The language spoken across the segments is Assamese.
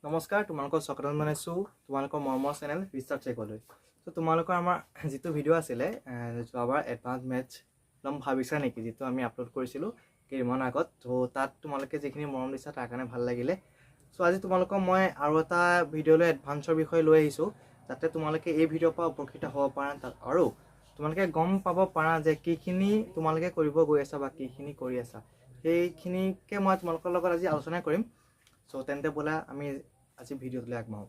নমস্কাৰ তোমালোকৰ স্বাগতম জনাইছো তোমালোকৰ মৰমৰ চেনেল ৰিচাৰ্চ চেকলৈ। তো তোমালোকৰ আমাৰ যিটো ভিডিঅ' আছিলে যোৱাবাৰ এডভান্স মেথছ ল'ম ভাবিছা নেকি, যিটো আমি আপলোড কৰিছিলোঁ কেইদিনমান আগত। তো তাত তোমালোকে যিখিনি মৰম দিছা তাৰ কাৰণে ভাল লাগিলে। চ' আজি তোমালোকক মই আৰু এটা ভিডিঅ'লৈ এডভান্সৰ বিষয়ে লৈ আহিছোঁ, যাতে তোমালোকে এই ভিডিঅ'ৰ পৰা উপকৃত হ'ব পাৰা আৰু তোমালোকে গম পাব পাৰা যে কিখিনি তোমালোকে কৰিব গৈ আছা বা কিখিনি কৰি আছা, সেইখিনিকে মই তোমালোকৰ লগত আজি আলোচনা কৰিম। চ' তেন্তে বোলা আমি আজি ভিডিঅ'টোলৈ আগবাঢ়ো।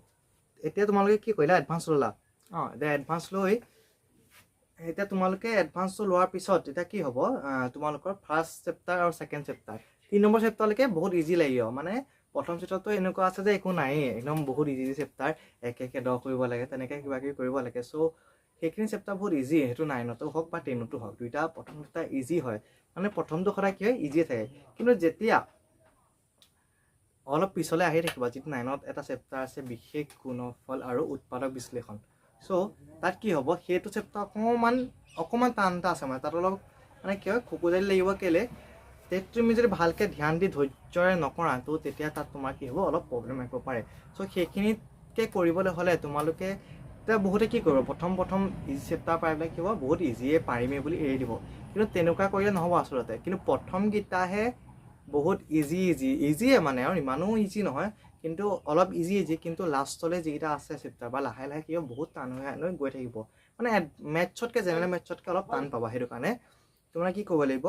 এতিয়া তোমালোকে কি কৰিলা, এডভান্স ল'লা। এতিয়া এডভান্স লৈ এতিয়া তোমালোকে এডভান্সটো লোৱাৰ পিছত এতিয়া কি হ'ব, তোমালোকৰ ফাৰ্ষ্ট চেপ্টাৰ আৰু ছেকেণ্ড চেপ্টাৰ 3 নম্বৰ চেপ্টাৰলৈকে বহুত ইজি লাগিব। মানে প্ৰথম চেপ্টাৰটো এনেকুৱা আছে যে একো নায়েই, একদম বহুত ইজি চেপ্টাৰ, একে ড্ৰ কৰিব লাগে, তেনেকৈ কিবা কিবি কৰিব লাগে। চ' সেইখিনি চেপ্টাৰ বহুত ইজি, সেইটো 9তো হওক বা 10তো হওক, দুইটা প্ৰথম চেপ্টাৰ ইজি হয়। মানে প্ৰথমটো সদায় কি হয়, ইজিয়ে থাকে। কিন্তু যেতিয়া অলপ পিছলৈ আহি থাকিব, যিটো 9ত এটা চেপ্টাৰ আছে বিশেষ গুণফল আৰু উৎপাদক বিশ্লেষণ। চ' তাত কি হ'ব, সেইটো চেপ্টাৰ অকণমান টান এটা আছে। মানে তাত অলপ মানে কি হয়, খোকোজালি লাগিব। কেলে তুমি যদি ভালকৈ ধ্যান দি ধৈৰ্যৰে নকৰা, তো তেতিয়া তাত তোমাৰ কি হ'ব, অলপ প্ৰব্লেম আহিব পাৰে। চ' সেইখিনিকে কৰিবলৈ হ'লে তোমালোকে এতিয়া বহুতে কি কৰিব, প্ৰথম ইজি চেপ্টাৰ পাই পেলাই কি হ'ব, বহুত ইজিয়ে পাৰিমেই বুলি এৰি দিব। কিন্তু তেনেকুৱা কৰিলে নহ'ব আচলতে। কিন্তু প্ৰথমকেইটাহে বহুত ইজিয়ে মানে, আৰু ইমানো ইজি নহয়, কিন্তু অলপ ইজি। কিন্তু লাষ্টলৈ যিকেইটা আছে চেপ্টাৰ বা লাহে লাহে কি হ'ব, বহুত টান হৈ গৈ থাকিব। মানে মেথছতকৈ জেনেৰেল মেথছতকৈ অলপ টান পাবা। সেইটো কাৰণে তোমাৰ কি কৰিব লাগিব,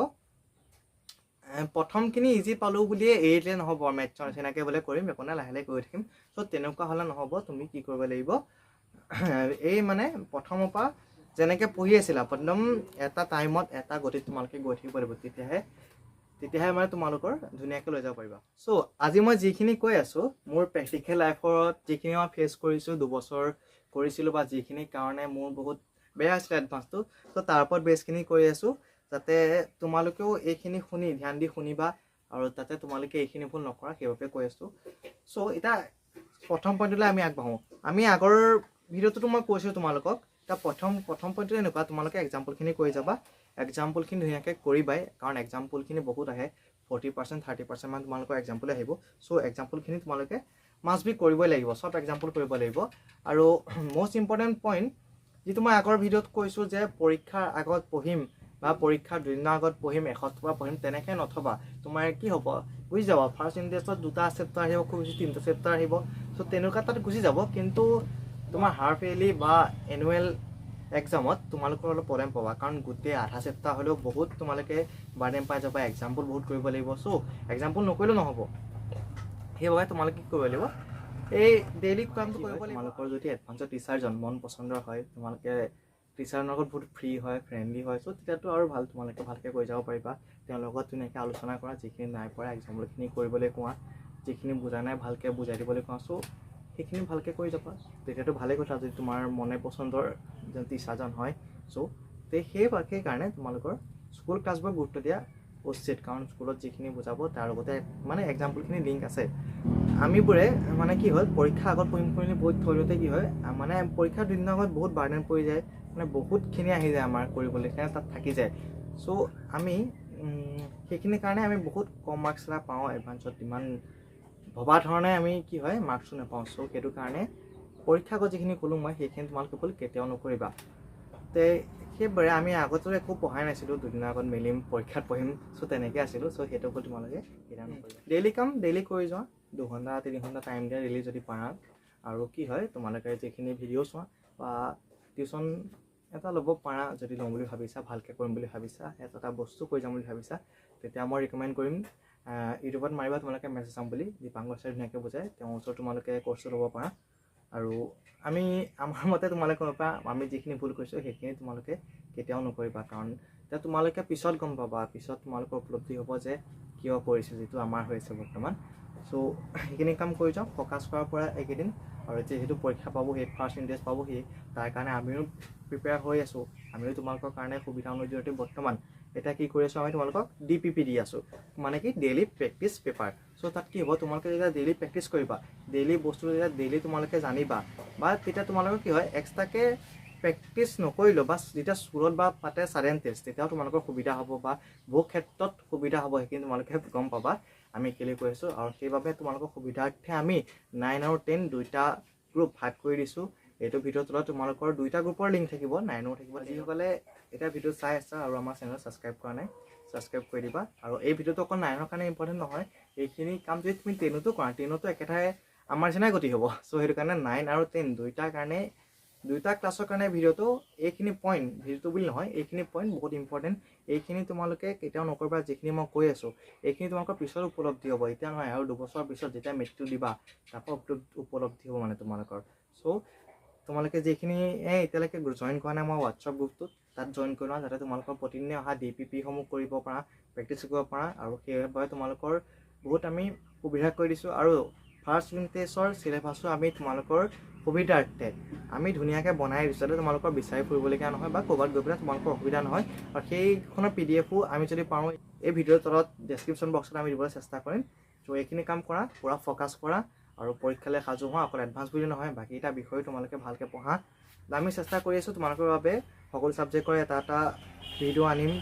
প্ৰথমখিনি ইজি পালোঁ বুলিয়ে এৰি দিলে নহ'ব। মেথছৰ নিচিনাকৈ বোলে কৰিম একো নাই, লাহে লাহে গৈ থাকিম। চ' তেনেকুৱা হ'লে নহ'ব। তুমি কি কৰিব লাগিব, এই মানে প্ৰথমৰ পৰা যেনেকৈ পঢ়ি আছিলা, একদম এটা টাইমত এটা গতিত তোমালোকে গৈ থাকিব লাগিব। তেতিয়াহে মানে তোমালোকৰ ধুনীয়াকৈ লৈ যাব পাৰিবা। চ' আজি মই যিখিনি কৈ আছোঁ, মোৰ প্ৰেক্টিকেল লাইফত যিখিনি মই ফেচ কৰিছোঁ, 2 বছৰ কৰিছিলোঁ, বা যিখিনি কাৰণে মোৰ বহুত বেয়া আছিলে এডভান্সটো, চ' তাৰ ওপৰত বেছখিনি কৰি আছোঁ, যাতে তোমালোকেও এইখিনি শুনি ধ্যান দি শুনিবা আৰু যাতে তোমালোকে এইখিনি ভুল নকৰা, সেইবাবে কৈ আছোঁ। চ' এতিয়া প্ৰথম পইণ্টলৈ আমি আগবাঢ়োঁ। আমি আগৰ ভিডিঅ'টোতো মই কৈছোঁ তোমালোকক। এতিয়া প্ৰথম পইণ্টটো এনেকুৱা, তোমালোকে এক্সাম্পলখিনি কৰি যাবা। এক্সাম্পলখিনি ধুনীয়াকৈ কৰিবাই, কাৰণ এক্সাম্পলখিনি বহুত আহে, 40% 30% মান তোমালোকৰ এক্সাম্পল আহিব। চ' এক্সাম্পলখিনি তোমালোকে মাষ্ট বি কৰিবই লাগিব, চব এক্সাম্পল কৰিব লাগিব। আৰু মষ্ট ইম্পৰ্টেণ্ট পইণ্ট, যিটো মই আগৰ ভিডিঅ'ত কৈছোঁ যে পৰীক্ষাৰ আগত পঢ়িম বা পৰীক্ষাৰ 2 দিনৰ আগত পঢ়িম, এসপ্তাহ পঢ়িম, তেনেকৈ নথবা। তোমাৰ কি হ'ব, গুচি যাব। ফাৰ্ষ্ট ইউনিট টেষ্টত 2টা চেপ্টাৰ আহিব, খুব বেছি 3টা চেপ্টাৰ আহিব। চ' তেনেকুৱা তাত গুচি যাব। কিন্তু তোমাৰ হাফ ইয়াৰলি বা এনুৱেল এক্সামত তোমালোকৰ অলপ প্ৰব্লেম পাবা, কাৰণ গোটেই আধা চেপ্টাৰ হ'লেও বহুত তোমালোকে বাৰ্ডেন পাই যাবা। এক্সাম্পল বহুত কৰিব লাগিব। চ' এক্সাম্পল নকৰিলেও নহ'ব। সেইবাবে তোমালোকে কি কৰিব লাগিব, এই ডেইলি কামটো কৰিব লাগিব। তোমালোকৰ যদি এডভান্সৰ টিচাৰজন মন পচন্দৰ হয়, তোমালোকে টিচাৰৰ লগত বহুত ফ্ৰী হয়, ফ্ৰেণ্ডলি হয়, চ' তেতিয়াতো আৰু ভাল, তোমালোকে ভালকৈ কৰি যাব পাৰিবা। তেওঁৰ লগত ধুনীয়াকৈ আলোচনা কৰা, যিখিনি নাই পৰা এক্সাম্পলখিনি কৰিবলৈ কোৱা, যিখিনি বুজা নাই ভালকৈ বুজাই দিবলৈ কোৱা। চ' সেইখিনি ভালকৈ কৰি যাবা, তেতিয়াতো ভালেই কথা। যদি তোমাৰ মনে পচন্দৰ টিচাৰজন হয়, চ' সেইকাৰণে তোমালোকৰ স্কুল ক্লাছবোৰ গুৰুত্ব দিয়া উচিত, কাৰণ স্কুলত যিখিনি বুজাব তাৰ লগতে মানে এক্সাম্পলখিনি লিংক আছে। আমিবোৰে মানে কি হয়, পৰীক্ষা আগত পঢ়িম বুলি বহুত থৈলতে কি হয়, মানে পৰীক্ষাৰ 2 দিনৰ আগত বহুত বাৰ্ডেন পৰি যায়, মানে বহুতখিনি আহি যায় আমাৰ কৰিবলৈ, সেইকাৰণে তাত থাকি যায়। চ' আমি সেইখিনিৰ কাৰণে আমি বহুত কম মাৰ্কছ এটা পাওঁ এডভান্সত, ইমান ভবা ধৰণে আমি কি হয় মাৰ্কছো নাপাওঁ। চ' সেইটো কাৰণে পৰীক্ষা আগত যিখিনি ক'লোঁ মই, সেইখিনি তোমালোকে ভুল কেতিয়াও নকৰিবা। সেইবাৰে আমি আগতো একো পঢ়াই নাছিলোঁ, 2 দিনৰ আগত মেলিম, পৰীক্ষাত পঢ়িম, চ' তেনেকৈ আছিলোঁ। চ' সেইটো ভুল তোমালোকে কেতিয়াও নকৰিবা। ডেইলি কাম ডেইলি কৰি যোৱা, 2 ঘণ্টা 3 ঘণ্টা টাইম দিয়া ডেইলি যদি পাৰা। আৰু কি হয়, তোমালোকে যিখিনি ভিডিঅ' চোৱা বা টিউশ্যন এটা ল'ব পাৰা, যদি ল'ম বুলি ভাবিছা, ভালকৈ কৰিম বুলি ভাবিছা, এটা বস্তু কৰি যাম বুলি ভাবিছা, তেতিয়া মই ৰিকমেণ্ড কৰিম ইউটিউবত মাৰিবা তোমালোকে মেছেজ চাম বুলি, দীপাংকৰ ছাৰে ধুনীয়াকৈ বুজায়, তেওঁৰ ওচৰত তোমালোকে কৰ্চটো ল'ব পাৰা। আৰু আমাৰ মতে তোমালোকৰ পৰা আমি যিখিনি ভুল কৰিছোঁ সেইখিনি তোমালোকে কেতিয়াও নকৰিবা, কাৰণ এতিয়া তোমালোকে পিছত গম পাবা, পিছত তোমালোকৰ উপলব্ধি হ'ব যে কিয় কৰিছে, যিটো আমাৰ হৈছে বৰ্তমান। চ' সেইখিনি কাম কৰি যাওঁ, ফ'কাছ কৰাৰ পৰা এইকেইদিন। আৰু যিহেতু পৰীক্ষা পাবহি, ফাৰ্ষ্ট ইউনিট টেষ্ট পাবহি, তাৰ কাৰণে আমিও প্ৰিপেয়াৰ হৈ আছোঁ। আমিও তোমালোকৰ কাৰণে সুবিধা অনুযায়ী বৰ্তমান এতিয়া কি কৰি আছোঁ, আমি তোমালোকক DPP দি আছোঁ, মানে কি ডেইলি প্ৰেক্টিচ পেপাৰ। চ' তাত কি হ'ব, তোমালোকে যেতিয়া ডেইলি প্ৰেক্টিচ কৰিবা, ডেইলি বস্তু যেতিয়া ডেইলি তোমালোকে জানিবা, বা তেতিয়া তোমালোকৰ কি হয়, এক্সট্ৰাকৈ প্ৰেক্টিচ নকৰিলেও বা যেতিয়া স্কুলত বা পাতে ছাডেন টেষ্ট, তেতিয়াও তোমালোকৰ সুবিধা হ'ব বা বহু ক্ষেত্ৰত সুবিধা হ'ব। সেইখিনি তোমালোকে গম পাবা। আমি কেলৈ কৈ আছোঁ আৰু সেইবাবে তোমালোকৰ সুবিধাৰ্থে আমি 9 আৰু 10 দুইটা গ্ৰুপ ভাগ কৰি দিছোঁ এইটো ভিডিঅ'ৰ তলত তোমালোকৰ দুইটা গ্ৰুপৰ লিংক থাকিব 9ও থাকিব যিসকলে এতিয়া ভিডিঅ' চাই আছা আৰু আমাৰ চেনেল ছাবস্ক্ৰাইব কৰা নাই ছাবস্ক্ৰাইব কৰি দিবা আৰু এই ভিডিঅ'টো অকল 9ৰ কাৰণে ইম্পৰ্টেণ্ট নহয় এইখিনি কাম যদি তুমি 10তো কৰা 10তো একেঠাই আমাৰ নিচিনাই গতি হ'ব চ' সেইটো কাৰণে 9 আৰু 10 দুইটাৰ কাৰণে দুইটা ক্লাছৰ কাৰণে ভিডিঅ'টো এইখিনি পইণ্ট ভিডিঅ'টো বুলি নহয় এইখিনি পইণ্ট বহুত ইম্পৰ্টেণ্ট এইখিনি তোমালোকে কেতিয়াও নকৰিবা যিখিনি মই কৈ আছোঁ এইখিনি তোমালোকৰ পিছত উপলব্ধি হ'ব এতিয়া নহয় আৰু 2 বছৰৰ পিছত যেতিয়া মেট্ৰিক দিবা তাৰপৰা উপলব্ধি হ'ব মানে তোমালোকৰ চ' তোমালোকে যিখিনি এতিয়ালৈকে জইন কৰা নাই মই হোৱাটছআপ গ্ৰুপটোত তাত জইন কৰি লোৱা যাতে তোমালোকৰ প্ৰতিদিনে অহা DPP সমূহ কৰিব পাৰা প্ৰেক্টিছ কৰিব পাৰা আৰু সেইবাবে তোমালোকৰ বহুত আমি সুবিধা কৰি দিছোঁ আৰু ফাৰ্ষ্ট ইউনিট টেষ্টৰ চিলেবাছটো আমি তোমালোকৰ সুবিধাৰ্থে আমি ধুনীয়াকৈ বনাই দিছোঁ যাতে তোমালোকৰ বিচাৰি ফুৰিবলগীয়া নহয় বা ক'ৰবাত গৈ পেলাই তোমালোকৰ অসুবিধা নহয় আৰু সেইখনৰ PDF আমি যদি পাৰোঁ এই ভিডিঅ'ৰ তলত ডেছক্ৰিপশ্যন বক্সত আমি দিবলৈ চেষ্টা কৰিম ত' এইখিনি কাম কৰা পূৰা ফ'কাছ কৰা আৰু পৰীক্ষালৈ সাজু হোৱা অকল এডভান্স বুলি নহয় বাকীটা বিষয়ে তোমালোকে ভালকৈ পঢ়া আমি চেষ্টা কৰি আছোঁ তোমালোকৰ বাবে সকলো ছাবজেক্টৰ এটা এটা ভিডিঅ' আনিম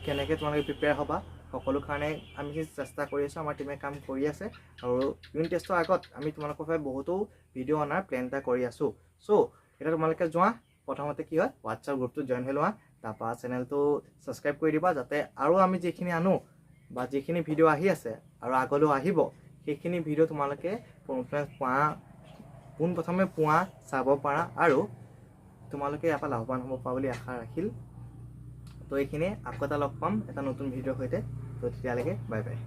কেনেকৈ তোমালোকে প্ৰিপেয়াৰ হ'বা সকলো কাৰণে আমি চেষ্টা কৰি আছোঁ আমাৰ টিমে কাম কৰি আছে আৰু ইউনিট টেষ্টৰ আগত আমি তোমালোকৰ বাবে বহুতো ভিডিঅ' অনাৰ প্লেন এটা কৰি আছোঁ চ' এতিয়া তোমালোকে যোৱা প্ৰথমতে কি হয় হোৱাটছআপ গ্ৰুপটোত জইন হৈ লোৱা তাৰপৰা চেনেলটো ছাবস্ক্ৰাইব কৰি দিবা যাতে আৰু আমি যিখিনি আনো বা যিখিনি ভিডিঅ' আহি আছে আৰু আগলৈও আহিব সেইখিনি ভিডিঅ' তোমালোকে পোনপ্ৰথমে পোৱা চাব পাৰা আৰু তোমালোকে ইয়াৰ পৰা লাভৱান হ'ব পাৰা বুলি আশা ৰাখিল তো এইখিনিয়ে আকৌ এটা লগ পাম এটা নতুন ভিডিঅ'ৰ সৈতে তো তেতিয়ালৈকে বাই বাই